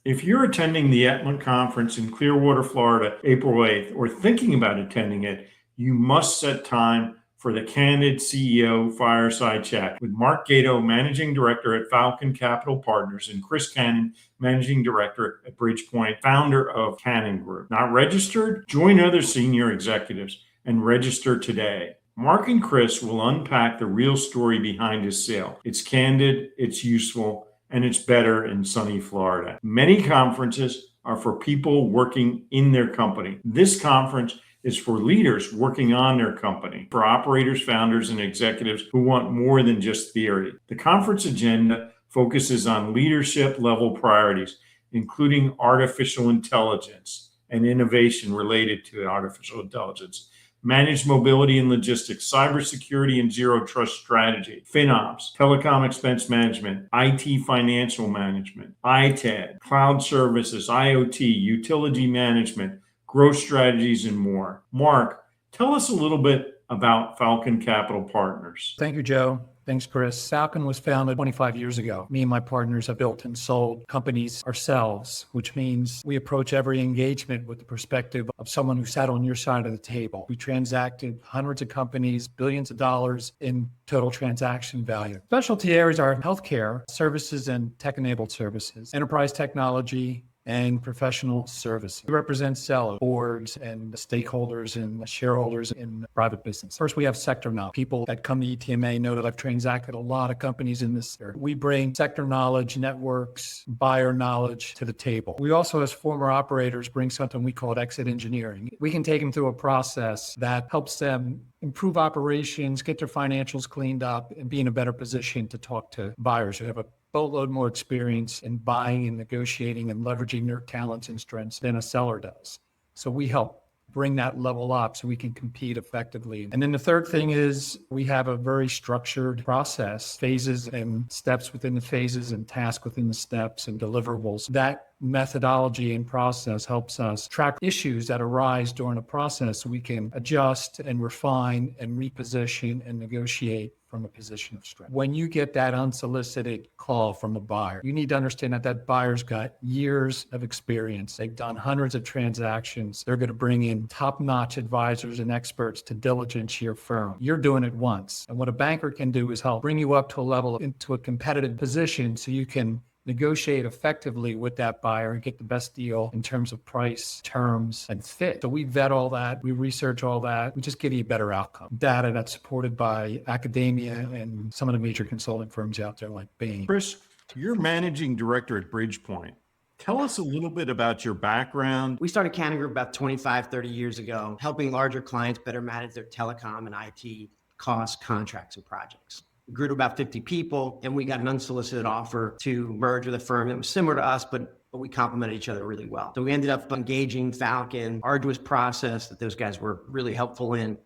If you're attending the ETMA conference in Clearwater, Florida, April 8th, or thinking about attending it, you must set time for the Candid CEO Fireside Chat with Mark Gaeto, Managing Director at Falcon Capital Partners, and Chris Cannon, Managing Director at Bridgepoint, founder of Cannon Group. Not registered? Join other senior executives and register today. Mark and Chris will unpack the real story behind his sale. It's candid, it's useful, and it's better in sunny Florida. Many conferences are for people working in their company. This conference is for leaders working on their company, for operators, founders, and executives who want more than just theory. The conference agenda focuses on leadership level priorities, including artificial intelligence and innovation related to artificial intelligence, managed mobility and logistics, cybersecurity and zero trust strategy, FinOps, telecom expense management, IT financial management, ITAD, cloud services, IoT, utility management, growth strategies, and more. Mark, tell us a little bit about Falcon Capital Partners. Thank you, Joe. Thanks, Chris. Falcon was founded 25 years ago. Me and my partners have built and sold companies ourselves, which means we approach every engagement with the perspective of someone who sat on your side of the table. We transacted hundreds of companies, billions of dollars in total transaction value. Specialty areas are healthcare, services and tech-enabled services, enterprise technology, and professional services. We represent sellers, boards, and stakeholders and shareholders in private business. First, we have sector knowledge. People that come to ETMA know that I've transacted a lot of companies in this area. We bring sector knowledge, networks, buyer knowledge to the table. We also, as former operators, bring something we call exit engineering. We can take them through a process that helps them improve operations, get their financials cleaned up, and be in a better position to talk to buyers who have a boatload more experience in buying and negotiating and leveraging their talents and strengths than a seller does. So we help bring that level up so we can compete effectively. And then the third thing is we have a very structured process, phases and steps within the phases and tasks within the steps and deliverables. That methodology and process helps us track issues that arise during a process so we can adjust and refine and reposition and negotiate from a position of strength. When you get that unsolicited call from a buyer, you need to understand that that buyer's got years of experience. They've done hundreds of transactions. They're going to bring in top-notch advisors and experts to diligence your firm. You're doing it once. And what a banker can do is help bring you up to a level, into a competitive position so you can negotiate effectively with that buyer and get the best deal in terms of price, terms, and fit. So we vet all that, we research all that, we just give you a better outcome. Data that's supported by academia and some of the major consulting firms out there like Bain. Chris, you're managing director at Bridgepoint. Tell us a little bit about your background. We started Cannon Group about 25, 30 years ago, helping larger clients better manage their telecom and IT costs, contracts, and projects. We grew to about 50 people, and we got an unsolicited offer to merge with a firm that was similar to us, but we complemented each other really well. So we ended up engaging Falcon, arduous process that those guys were really helpful in.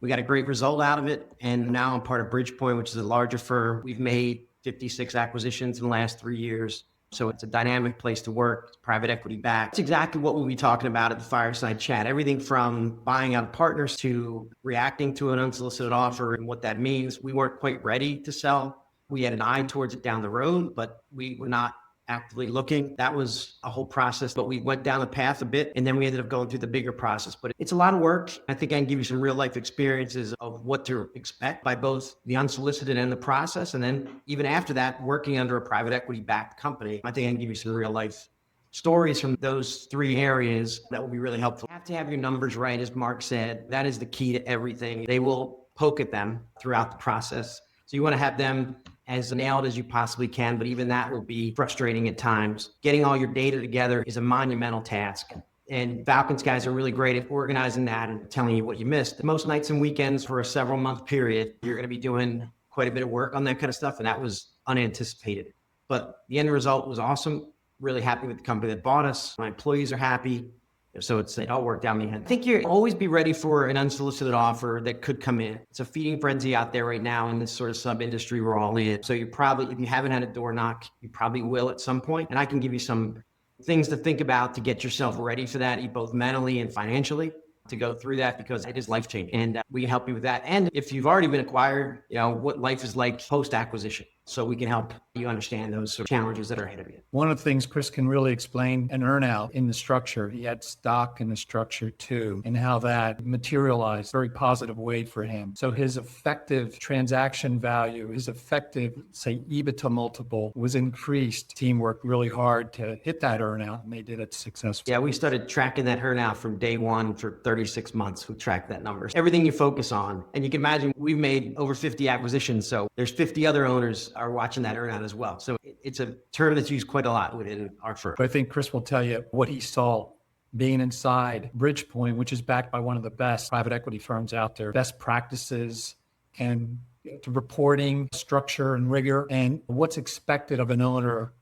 We got a great result out of it, and now I'm part of Bridgepoint, which is a larger firm. We've made 56 acquisitions in the last 3 years. So it's a dynamic place to work. It's private equity backed. It's exactly what we'll be talking about at the Fireside Chat. Everything from buying out partners to reacting to an unsolicited offer and what that means. We weren't quite ready to sell. We had an eye towards it down the road, but we were not actively looking. That was a whole process, but we went down the path a bit and then we ended up going through the bigger process. But it's a lot of work. I think I can give you some real life experiences of what to expect by both the unsolicited and the process. And then even after that, working under a private equity backed company, I think I can give you some real life stories from those three areas that will be really helpful. You have to have your numbers right, as Mark said. That is the key to everything. They will poke at them throughout the process. So you want to have them as nailed as you possibly can, but even that will be frustrating at times. Getting all your data together is a monumental task. And Falcon's guys are really great at organizing that and telling you what you missed. Most nights and weekends for a several month period, you're going to be doing quite a bit of work on that kind of stuff. And that was unanticipated. But the end result was awesome. Really happy with the company that bought us. My employees are happy. So it all worked out in the end. I think you always be ready for an unsolicited offer that could come in. It's a feeding frenzy out there right now in this sort of sub-industry we're all in. So you probably, if you haven't had a door knock, you probably will at some point. And I can give you some things to think about to get yourself ready for that, both mentally and financially, to go through that because it is life-changing. And we can help you with that. And if you've already been acquired, what life is like post-acquisition. so we can help you understand those sort of challenges that are ahead of you. One of the things Chris can really explain an earnout in the structure. He had stock in the structure too, and how that materialized very positive way for him. So his effective transaction value, his effective, say, EBITDA multiple was increased. Team worked really hard to hit that earnout, and they did it successfully. Yeah, we started tracking that earnout from day one for 36 months. We tracked that number. Everything you focus on, and you can imagine we've made over 50 acquisitions, so there's 50 other owners are watching that earnout as well. So it's a term that's used quite a lot within our firm. But I think Chris will tell you what he saw being inside Bridgepoint, which is backed by one of the best private equity firms out there, best practices and reporting structure and rigor, and what's expected of an owner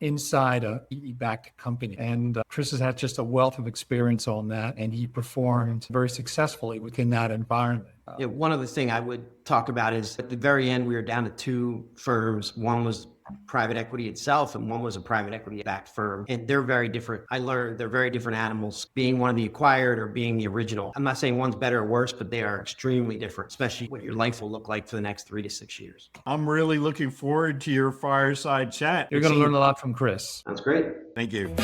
inside a PE-backed company. And Chris has had just a wealth of experience on that, and he performed very successfully within that environment. Yeah, one other thing I would talk about is at the very end, we were down to two firms. One was private equity itself, and one was a private equity backed firm. And they're very different. I learned they're very different animals, being one of the acquired or being the original. I'm not saying one's better or worse, but they are extremely different, especially what your life will look like for the next 3 to 6 years. I'm really looking forward to your fireside chat. You're going to learn a lot from Chris. Sounds great. Thank you.